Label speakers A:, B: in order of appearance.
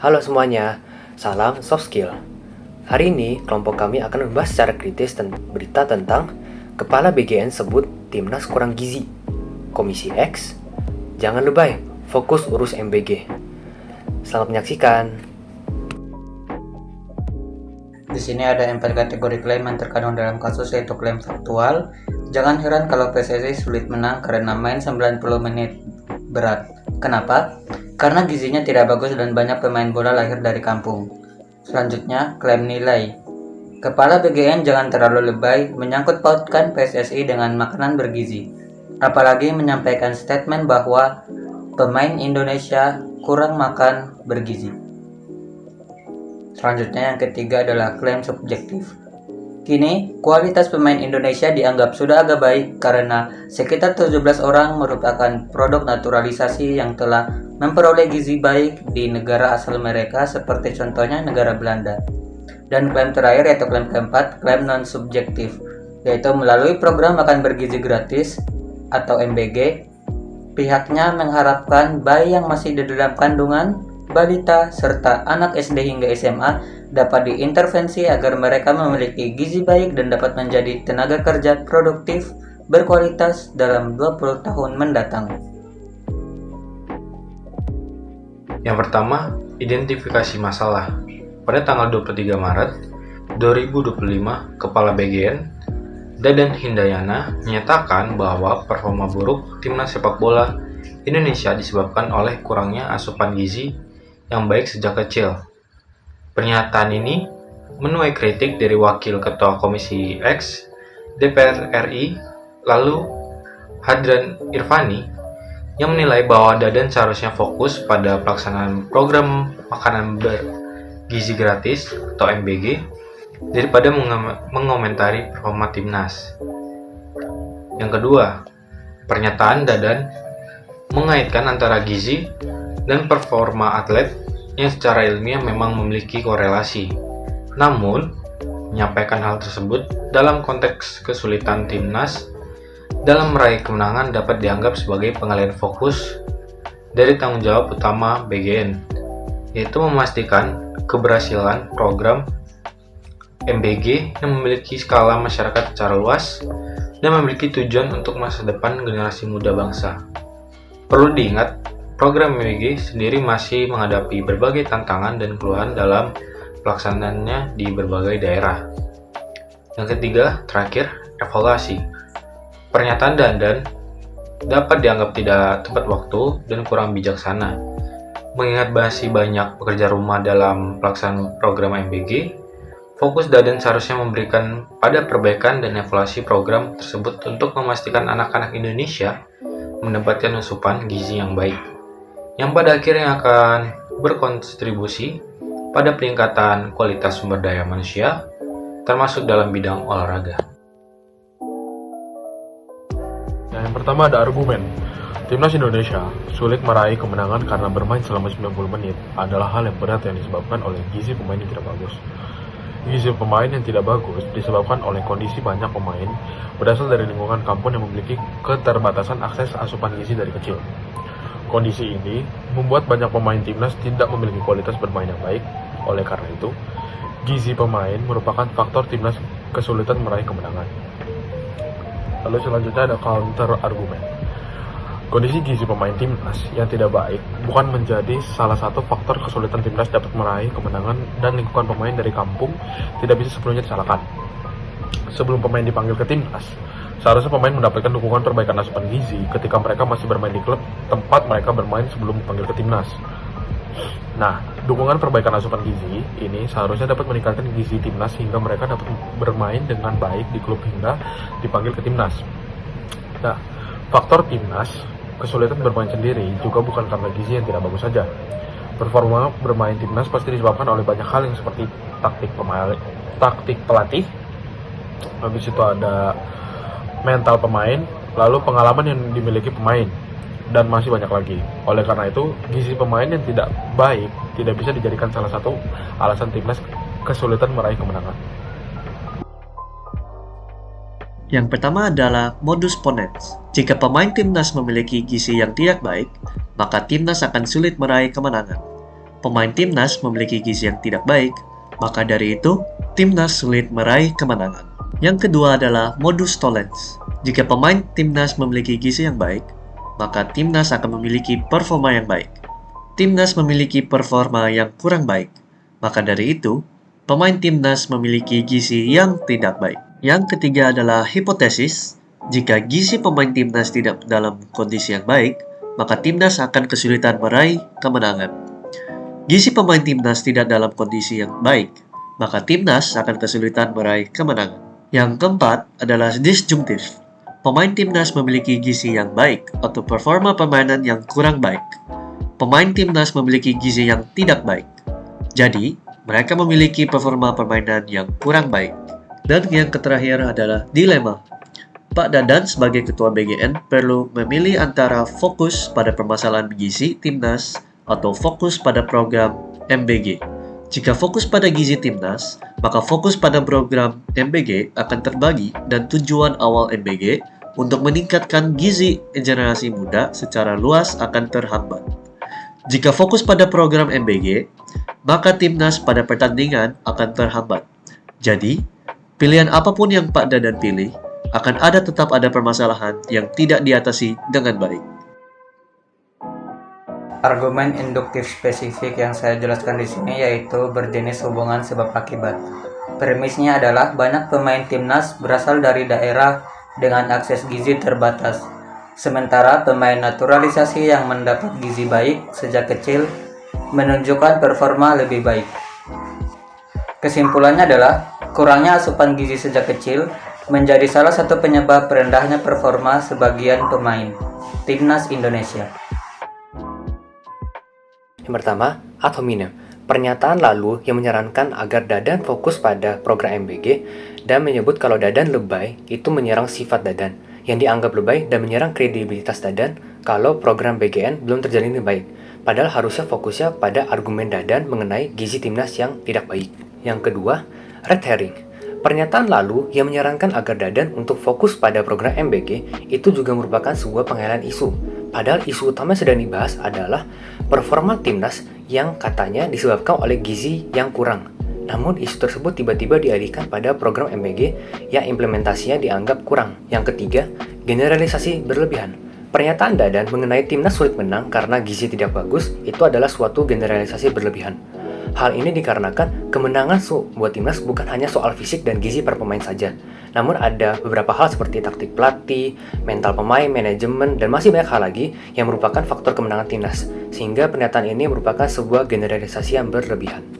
A: Halo semuanya, salam soft skill. Hari ini kelompok kami akan membahas secara kritis berita tentang Kepala BGN sebut Timnas kurang gizi. Komisi X, jangan lebay, fokus urus MBG. Selamat menyaksikan.
B: Di sini ada 4 kategori klaim yang terkandung dalam kasus, yaitu klaim faktual. Jangan heran kalau PSSI sulit menang karena main 90 menit berat. Kenapa? Karena gizinya tidak bagus dan banyak pemain bola lahir dari kampung. Selanjutnya, klaim nilai. Kepala BGN jangan terlalu lebay menyangkut pautkan PSSI dengan makanan bergizi. Apalagi menyampaikan statement bahwa pemain Indonesia kurang makan bergizi. Selanjutnya, yang ketiga adalah klaim subjektif. Kini, kualitas pemain Indonesia dianggap sudah agak baik karena sekitar 17 orang merupakan produk naturalisasi yang telah memperoleh gizi baik di negara asal mereka, seperti contohnya negara Belanda. Dan klaim terakhir, yaitu klaim keempat, klaim non-subjektif, yaitu melalui program makan bergizi gratis atau MBG, pihaknya mengharapkan bayi yang masih di dalam kandungan, balita, serta anak SD hingga SMA dapat diintervensi agar mereka memiliki gizi baik dan dapat menjadi tenaga kerja produktif berkualitas dalam 20 tahun mendatang.
C: Yang pertama, identifikasi masalah. Pada tanggal 23 Maret 2025, Kepala BGN, Dadan Hindayana, menyatakan bahwa performa buruk timnas sepak bola Indonesia disebabkan oleh kurangnya asupan gizi yang baik sejak kecil. Pernyataan ini menuai kritik dari Wakil Ketua Komisi X DPR RI, lalu Hadran Irfani, yang menilai bahwa Dadan seharusnya fokus pada pelaksanaan program makanan bergizi gratis atau MBG daripada mengomentari performa timnas. Yang kedua, pernyataan Dadan mengaitkan antara gizi dan performa atlet yang secara ilmiah memang memiliki korelasi. Namun, menyampaikan hal tersebut dalam konteks kesulitan timnas dalam meraih kemenangan dapat dianggap sebagai pengalihan fokus dari tanggung jawab utama BGN, yaitu memastikan keberhasilan program MBG yang memiliki skala masyarakat secara luas dan memiliki tujuan untuk masa depan generasi muda bangsa. Perlu diingat, program MBG sendiri masih menghadapi berbagai tantangan dan keluhan dalam pelaksanaannya di berbagai daerah. Yang ketiga, terakhir, evaluasi. Pernyataan Dadan dapat dianggap tidak tepat waktu dan kurang bijaksana. Mengingat masih banyak pekerja rumah dalam pelaksanaan program MBG, fokus Dadan seharusnya memberikan pada perbaikan dan evaluasi program tersebut untuk memastikan anak-anak Indonesia mendapatkan asupan gizi yang baik, yang pada akhirnya akan berkontribusi pada peningkatan kualitas sumber daya manusia, termasuk dalam bidang olahraga.
D: Yang pertama ada argumen. Timnas Indonesia sulit meraih kemenangan karena bermain selama 90 menit adalah hal yang berat yang disebabkan oleh gizi pemain yang tidak bagus. Gizi pemain yang tidak bagus disebabkan oleh kondisi banyak pemain berasal dari lingkungan kampung yang memiliki keterbatasan akses asupan gizi dari kecil. Kondisi ini membuat banyak pemain timnas tidak memiliki kualitas bermain yang baik. Oleh karena itu, gizi pemain merupakan faktor timnas kesulitan meraih kemenangan. Lalu selanjutnya ada counter argumen. Kondisi gizi pemain timnas yang tidak baik bukan menjadi salah satu faktor kesulitan timnas dapat meraih kemenangan, dan lingkungan pemain dari kampung tidak bisa sepenuhnya disalahkan. Sebelum pemain dipanggil ke timnas, seharusnya pemain mendapatkan dukungan perbaikan asupan gizi ketika mereka masih bermain di klub tempat mereka bermain sebelum dipanggil ke timnas. Nah, dukungan perbaikan asupan gizi ini seharusnya dapat meningkatkan gizi timnas hingga mereka dapat bermain dengan baik di klub hingga dipanggil ke timnas. Nah, faktor timnas kesulitan bermain sendiri juga bukan karena gizi yang tidak bagus saja. Performa bermain timnas pasti disebabkan oleh banyak hal yang seperti taktik pelatih, habis itu ada mental pemain, lalu pengalaman yang dimiliki pemain, dan masih banyak lagi. Oleh karena itu, gizi pemain yang tidak baik tidak bisa dijadikan salah satu alasan timnas kesulitan meraih kemenangan.
E: Yang pertama adalah modus ponens. Jika pemain timnas memiliki gizi yang tidak baik, maka timnas akan sulit meraih kemenangan. pemain timnas memiliki gizi yang tidak baik, maka dari itu, timnas sulit meraih kemenangan. Yang kedua adalah modus tollens. Jika pemain timnas memiliki gizi yang baik, maka timnas akan memiliki performa yang baik. Timnas memiliki performa yang kurang baik, maka dari itu, pemain timnas memiliki gizi yang tidak baik. Yang ketiga adalah hipotesis. Jika gizi pemain timnas tidak dalam kondisi yang baik, maka timnas akan kesulitan meraih kemenangan. Gizi pemain timnas tidak dalam kondisi yang baik, maka timnas akan kesulitan meraih kemenangan. Yang keempat adalah disjunktif. Pemain timnas memiliki gizi yang baik atau performa permainan yang kurang baik. Pemain timnas memiliki gizi yang tidak baik. Jadi, mereka memiliki performa permainan yang kurang baik. Dan yang terakhir adalah dilema. Pak Dadan sebagai ketua BGN perlu memilih antara fokus pada permasalahan gizi timnas atau fokus pada program MBG. Jika fokus pada gizi timnas, maka fokus pada program MBG akan terbagi dan tujuan awal MBG untuk meningkatkan gizi generasi muda secara luas akan terhambat. Jika fokus pada program MBG, maka timnas pada pertandingan akan terhambat. Jadi, pilihan apapun yang Pak Dadan pilih, akan tetap ada permasalahan yang tidak diatasi dengan baik.
B: Argumen induktif spesifik yang saya jelaskan di sini yaitu berjenis hubungan sebab akibat. Premisnya adalah banyak pemain timnas berasal dari daerah dengan akses gizi terbatas. Sementara pemain naturalisasi yang mendapat gizi baik sejak kecil menunjukkan performa lebih baik. Kesimpulannya adalah kurangnya asupan gizi sejak kecil menjadi salah satu penyebab rendahnya performa sebagian pemain timnas Indonesia.
A: Yang pertama, ad hominem. Pernyataan lalu yang menyarankan agar Dadan fokus pada program MBG dan menyebut kalau Dadan lebay itu menyerang sifat Dadan yang dianggap lebay dan menyerang kredibilitas Dadan kalau program BGN belum terjalin dengan baik. Padahal harusnya fokusnya pada argumen Dadan mengenai gizi timnas yang tidak baik. Yang kedua, red herring. Pernyataan lalu yang menyarankan agar Dadan untuk fokus pada program MBG itu juga merupakan sebuah pengalihan isu. Padahal isu utama yang sedang dibahas adalah performa timnas yang katanya disebabkan oleh gizi yang kurang. Namun isu tersebut tiba-tiba dialihkan pada program MBG yang implementasinya dianggap kurang. Yang ketiga, generalisasi berlebihan. Pernyataan Dadan mengenai timnas sulit menang karena gizi tidak bagus itu adalah suatu generalisasi berlebihan. Hal ini dikarenakan kemenangan buat timnas bukan hanya soal fisik dan gizi per pemain saja. Namun ada beberapa hal seperti taktik pelatih, mental pemain, manajemen, dan masih banyak hal lagi yang merupakan faktor kemenangan timnas. Sehingga pernyataan ini merupakan sebuah generalisasi yang berlebihan.